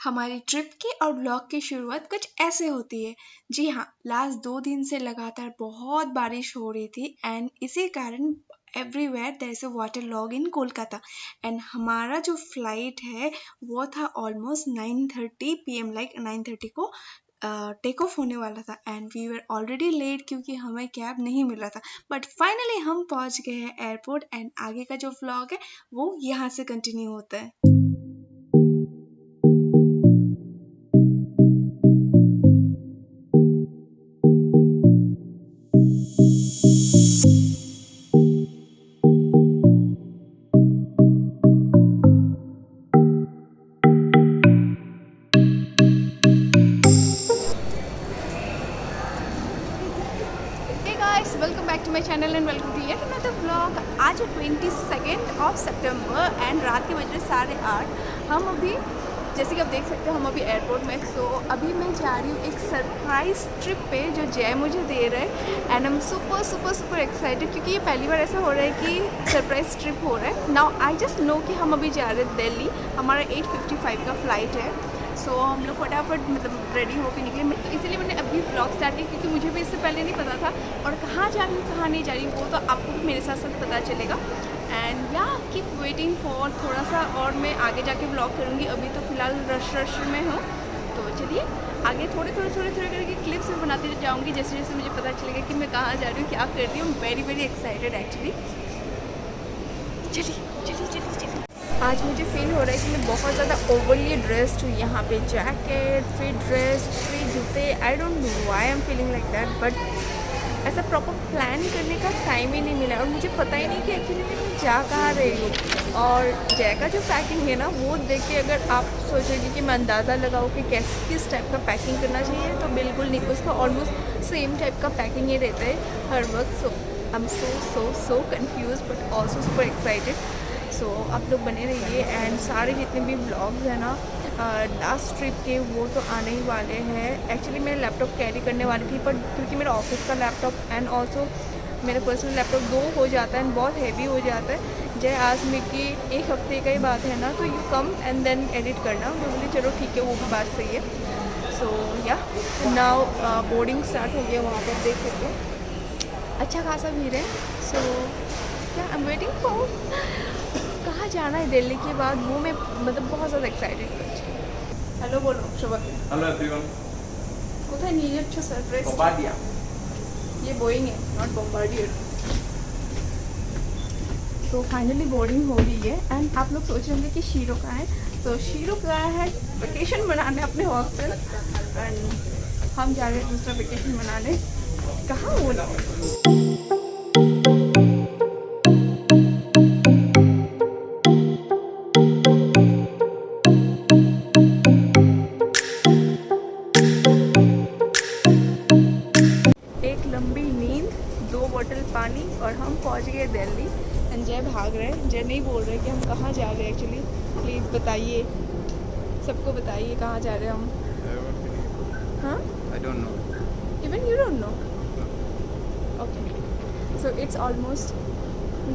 हमारी ट्रिप की और व्लॉग की शुरुआत कुछ ऐसे होती है। जी हाँ, लास्ट 2 दिन से लगातार बहुत बारिश हो रही थी एंड इसी कारण everywhere there is a water log in Kolkata. And हमारा जो फ्लाइट है वो था ऑलमोस्ट 9:30 PM, लाइक 9:30 को टेक ऑफ होने वाला था and we were already late क्योंकि हमें कैब नहीं मिल रहा था। बट फाइनली हम पहुंच गए हैं एयरपोर्ट एंड आगे का जो व्लॉग है वो यहाँ से कंटिन्यू होता है। Welcome back to my channel and welcome to yet another vlog. आज है 22 सितंबर एंड रात के बज रहे 8:30। हम अभी जैसे कि आप देख सकते हो हम अभी एयरपोर्ट में। सो अभी मैं जा रही हूँ एक सरप्राइज़ ट्रिप पे जो जय मुझे दे रहा है and I am super super super excited क्योंकि ये पहली बार ऐसा हो रहा है कि सरप्राइज़ ट्रिप हो रहा है। नाउ आई जस्ट नो कि हम अभी जा रहे हैं दिल्ली। हमारा 8:55 का फ्लाइट है। सो हम लोग फटाफट मतलब रेडी होकर निकले। मैं तो इसीलिए मैंने अभी ब्लॉग स्टार्ट किया क्योंकि मुझे भी इससे पहले नहीं पता था और कहाँ जा रही हूँ कहाँ नहीं जा रही हूँ वो तो आपको भी मेरे साथ साथ पता चलेगा। एंड या कीप वेटिंग फॉर थोड़ा सा और मैं आगे जाके ब्लॉग करूँगी। अभी तो फ़िलहाल रश में हूँ। तो चलिए आगे थोड़े करके क्लिप्स में बनाती जाऊँगी जैसे जैसे मुझे पता चलेगा कि मैं कहाँ जा रही हूँ क्या कर रही हूँ। Very excited actually. चलिए आज मुझे फील हो रहा है कि मैं बहुत ज़्यादा ओवरली ड्रेस्ड हूँ। यहाँ पे जैकेट, फिर ड्रेस, फिर जूते। I don't know why I am feeling like that but ऐसा प्रॉपर प्लान करने का टाइम ही नहीं मिला और मुझे पता ही नहीं कि एक्चुअली मैं जा कहाँ रही हूँ। और जय का जो पैकिंग है ना वो देख के अगर आप सोचोगे कि मैं अंदाज़ा लगाऊँ कि किस टाइप का पैकिंग करना चाहिए तो बिल्कुल नहीं। उसका ऑलमोस्ट सेम टाइप का पैकिंग ही रहता है हर वक्त। So I am so confused but also super excited. So आप लोग बने रहिए एंड सारे जितने भी ब्लॉग्स हैं ना लास्ट ट्रिप के वो तो आने ही वाले हैं। एक्चुअली मैं लैपटॉप कैरी करने वाली थी पर क्योंकि मेरा ऑफिस का लैपटॉप एंड ऑल्सो मेरा पर्सनल लैपटॉप 2 हो जाता है एंड बहुत हैवी हो जाता है। जय आज में कि 1 हफ्ते का ही बात है ना तो you come and then edit करना। मैं बोली चलो ठीक है वो भी बात सही है। सो या नाउ बोर्डिंग स्टार्ट हो गया। वहाँ पर देख सकते हो अच्छा खासा भीड़ है। सो या आई एम वेटिंग फॉर कहाँ जाना है दिल्ली के बाद वो मैं मतलब बहुत ज़्यादा एक्साइटेड। हेलो बोलो शुभक। Hello everyone. कोথায় নিয়ে যাচ্ছ सरप्राइज? बॉम्बार्डियर। ये बोइंग है नॉट बॉम्बार्डियर। तो फाइनली बोर्डिंग हो गई है एंड आप लोग सोच रहे होंगे कि शीरो कहाँ है। तो शीरो गया है वेकेशन मनाने अपने हॉस्टल एंड हम जा रहे हैं दूसरा वेकेशन मनाने। कहाँ वो ना पानी और हम पहुंच गए दिल्ली एंड जय भाग रहे हैं। जय नहीं बोल रहे कि हम कहाँ जा रहे हैं एक्चुअली। प्लीज़ बताइए सबको बताइए कहाँ जा रहे हैं हम। हाँ I don't know. Even you don't know. Okay so it's almost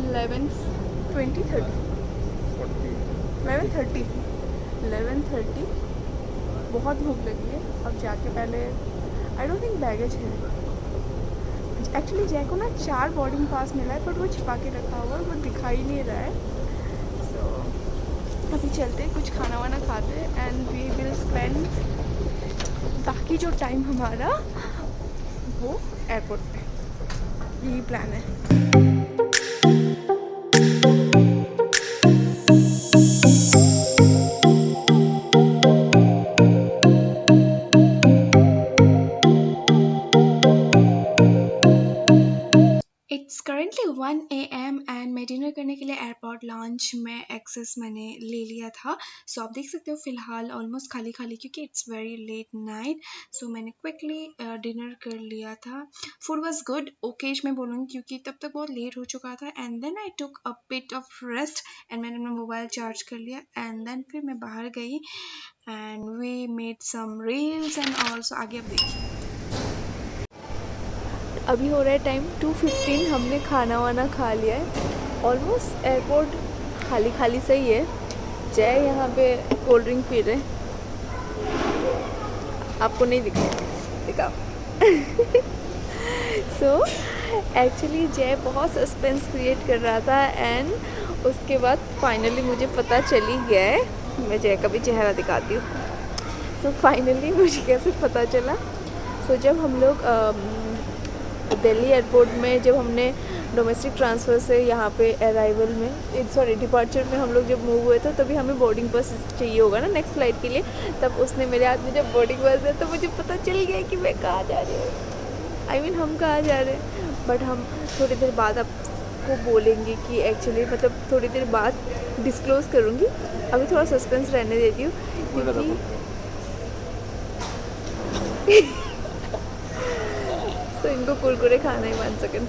11:30 बहुत भूख लगी है। अब जाके पहले आई डोंट थिंक बैगेज है। एक्चुअली जय को ना 4 बोर्डिंग पास मिला है बट वो छिपा के रखा हुआ है वो दिखाई नहीं रहा है। सो अभी चलते कुछ खाना वाना खाते एंड वी विल स्पेंड बाकी जो टाइम हमारा वो एयरपोर्ट पे। यही प्लान है। इट्स करेंटली 1 AM एंड मैं डिनर करने के लिए एयरपोर्ट लॉन्च में एक्सेस मैंने ले लिया था। सो आप देख सकते हो फ़िलहाल ऑलमोस्ट खाली क्योंकि इट्स वेरी लेट नाइट। सो मैंने क्विकली डिनर कर लिया था। फूड वाज गुड ओकेज मैं बोलूँगी क्योंकि तब तक बहुत लेट हो चुका था and then I took a bit of rest and मैंने अपना मोबाइल चार्ज कर लिया एंड देन फिर मैं बाहर गई and we made some reels and also आगे अब देखिए। अभी हो रहा है टाइम 2:15। हमने खाना वाना खा लिया है। ऑलमोस्ट एयरपोर्ट खाली सही है। जय यहाँ पे कोल्ड ड्रिंक पी रहे आपको नहीं दिखाओ। सो एक्चुअली जय बहुत सस्पेंस क्रिएट कर रहा था एंड उसके बाद फाइनली मुझे पता चल ही गया है। मैं जय का भी चेहरा दिखाती हूँ। सो फाइनली मुझे कैसे पता चला। सो जब हम लोग दिल्ली एयरपोर्ट में जब हमने डोमेस्टिक ट्रांसफ़र से यहाँ पे अराइवल में डिपार्चर में हम लोग जब मूव हुए थे तभी हमें बोर्डिंग पास चाहिए होगा ना नेक्स्ट फ़्लाइट के लिए। तब उसने मेरे हाथ में जब बोर्डिंग पास दिया तो मुझे पता चल गया कि मैं कहाँ जा रही हूँ। हम कहाँ जा रहे हैं। बट हम थोड़ी देर बाद आपको बोलेंगे कि एक्चुअली मतलब थोड़ी देर बाद डिस्क्लोज़ करूँगी। अभी थोड़ा सस्पेंस रहने देती हूँ क्योंकि तो इनको कुरकुरे खाना ही 1 सेकेंड।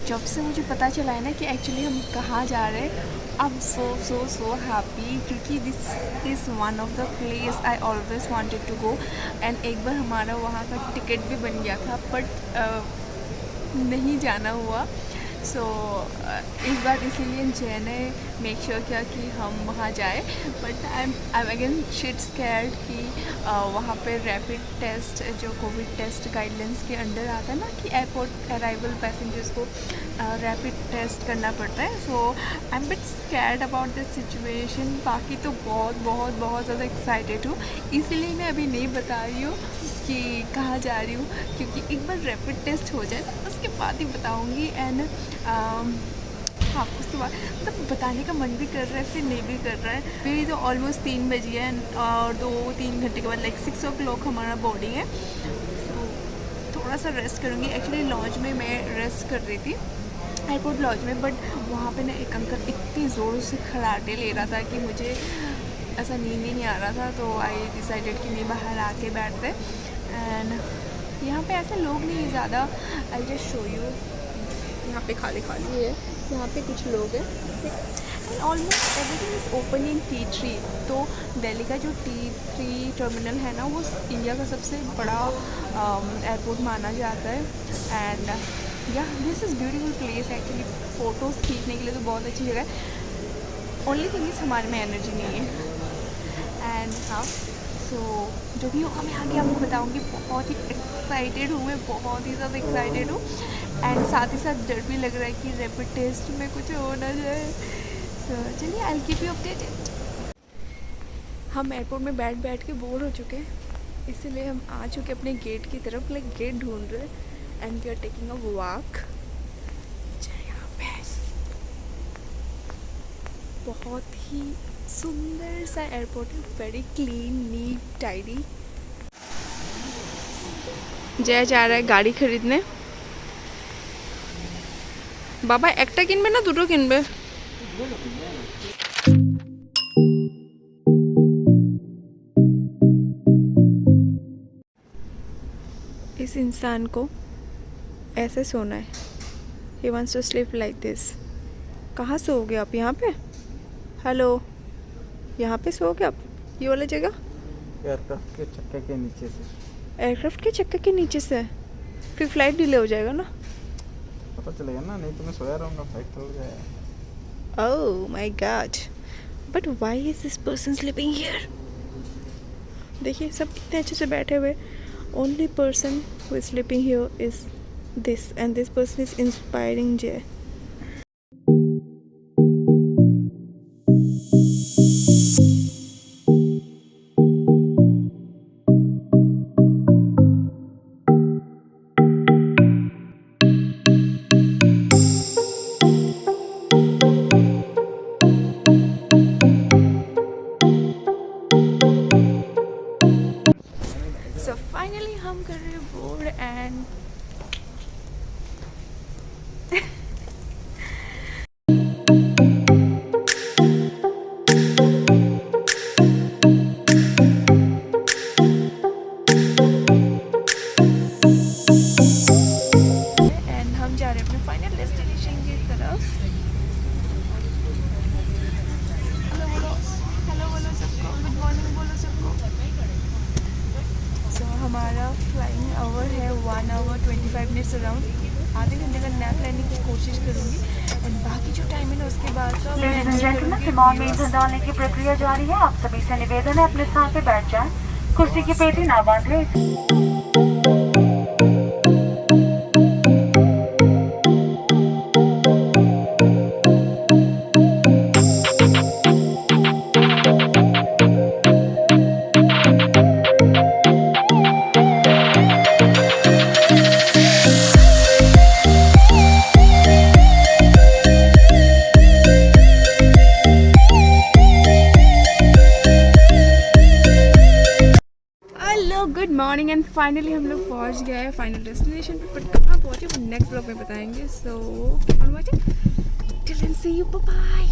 जब से मुझे पता चला है ना कि एक्चुअली हम कहाँ जा रहे हैं, आई एम सो हैप्पी क्योंकि this is one of the place I always wanted to go. And एक बार हमारा वहाँ का टिकट भी बन गया था बट नहीं जाना हुआ। सो इस बार इसीलिए जय ने मेक श्योर किया कि हम वहाँ जाए। But I am again shit scared कि वहाँ पे रैपिड टेस्ट जो कोविड टेस्ट गाइडलाइंस के अंडर आता है ना कि एयरपोर्ट अराइवल पैसेंजर्स को रैपिड टेस्ट करना पड़ता है। So I am bit scared about this situation. बाकी तो बहुत ज़्यादा एक्साइटेड हूँ, इसीलिए मैं अभी नहीं बता रही हूँ कि कहाँ जा रही हूँ क्योंकि एक बार रैपिड टेस्ट हो जाए उसके बाद ही बताऊँगी। एंड हाँ उसके बाद मतलब बताने का मन भी कर रहा है फिर नहीं भी कर रहा है। मेरी तो ऑलमोस्ट 3 बजी है और 2-3 घंटे के बाद लाइक 6 o'clock हमारा बोर्डिंग है। तो थोड़ा सा रेस्ट करूँगी। एक्चुअली लॉज में मैं रेस्ट कर रही थी एयरपोर्ट लॉज में। बट वहाँ पे ना एक अंकल इतनी ज़ोर से खराटे ले रहा था कि मुझे ऐसा नींद ही नहीं आ रहा था। तो आई डिसाइडेड कि नहीं बाहर आके बैठते। एंड यहाँ पे ऐसे लोग नहीं ज़्यादा। आई जस्ट शो यू, यहाँ पे खाली है, यहाँ पे कुछ लोग हैं। And almost everything is open in T3। तो दिल्ली का जो T3 टर्मिनल है ना वो इंडिया का सबसे बड़ा एयरपोर्ट माना जाता है। एंड या this is beautiful place actually. Photos खींचने के लिए तो बहुत अच्छी जगह है। ओनली थिंग इज़ हमारे में एनर्जी नहीं है। एंड हाँ सो जो भी होगा मैं आगे आपको बताऊँगी। बहुत ही एक्साइटेड हूँ मैं, बहुत ही ज़्यादा एक्साइटेड हूँ। एंड साथ ही साथ डर भी लग रहा है कि रैपिड टेस्ट में कुछ हो ना जाए। सो चलिए I will keep you updated. हम एयरपोर्ट में बैठ के बोर हो चुके हैं, इसीलिए हम आ चुके अपने गेट की तरफ। लाइक गेट ढूंढ रहे हैं and we are taking a walk. यहाँ पे बहुत ही सुंदर सा एयरपोर्ट है, वेरी क्लीन नीट टाइडी। जय जा रहा है गाड़ी खरीदने। बाबा একটা কিনবে না দুটো কিনবে? इस इंसान को ऐसे सोना है। He wants to sleep like this. कहाँ सोओगे आप? यहाँ पे? हेलो, यहाँ पे सोओगे आप? ये वाली जगह? एयरक्राफ्ट के चक्के के नीचे से। एयरक्राफ्ट के चक्के के नीचे से? फिर फ्लाइट डिले हो जाएगा ना? पता चलेगा ना, नहीं तो मैं सोया रहूँगा, फ्लाइट तो हो जाएगा। Oh my God! But why is this person sleeping here? देखिए सब इतने अच्छे से बैठे हुए। Only person who is sleeping here is this, and this person is inspiring Jay. So finally हम कर रहे हैं बोर्ड एंड हम जा रहे हैं अपने फाइनल डेस्टिनेशन की तरफ। हेलो बोलो सबको, गुड मॉर्निंग बोलो सबको। सो हमारा फ्लाइंग आवर है 1 hour 25 minutes अराउंड। आधे घंटे का नैप लेने की कोशिश करूँगी एंड बाकी जो टाइम है ना उसके बाद का मैं लेडीज एंड enjoy जेंटलमैन, करूँगी विमान में views। ईंधन डालने की प्रक्रिया जारी है। आप सभी से निवेदन है अपने स्थान पे बैठ जाएं। कुर्सी की पेटी ना बांध लें। Hello good morning and finally हम लोग पहुंच गए हैं फाइनल डेस्टिनेशन पे, बट कहाँ पहुंचे वो नेक्स्ट ब्लॉग में बताएंगे। So till then see you, bye bye.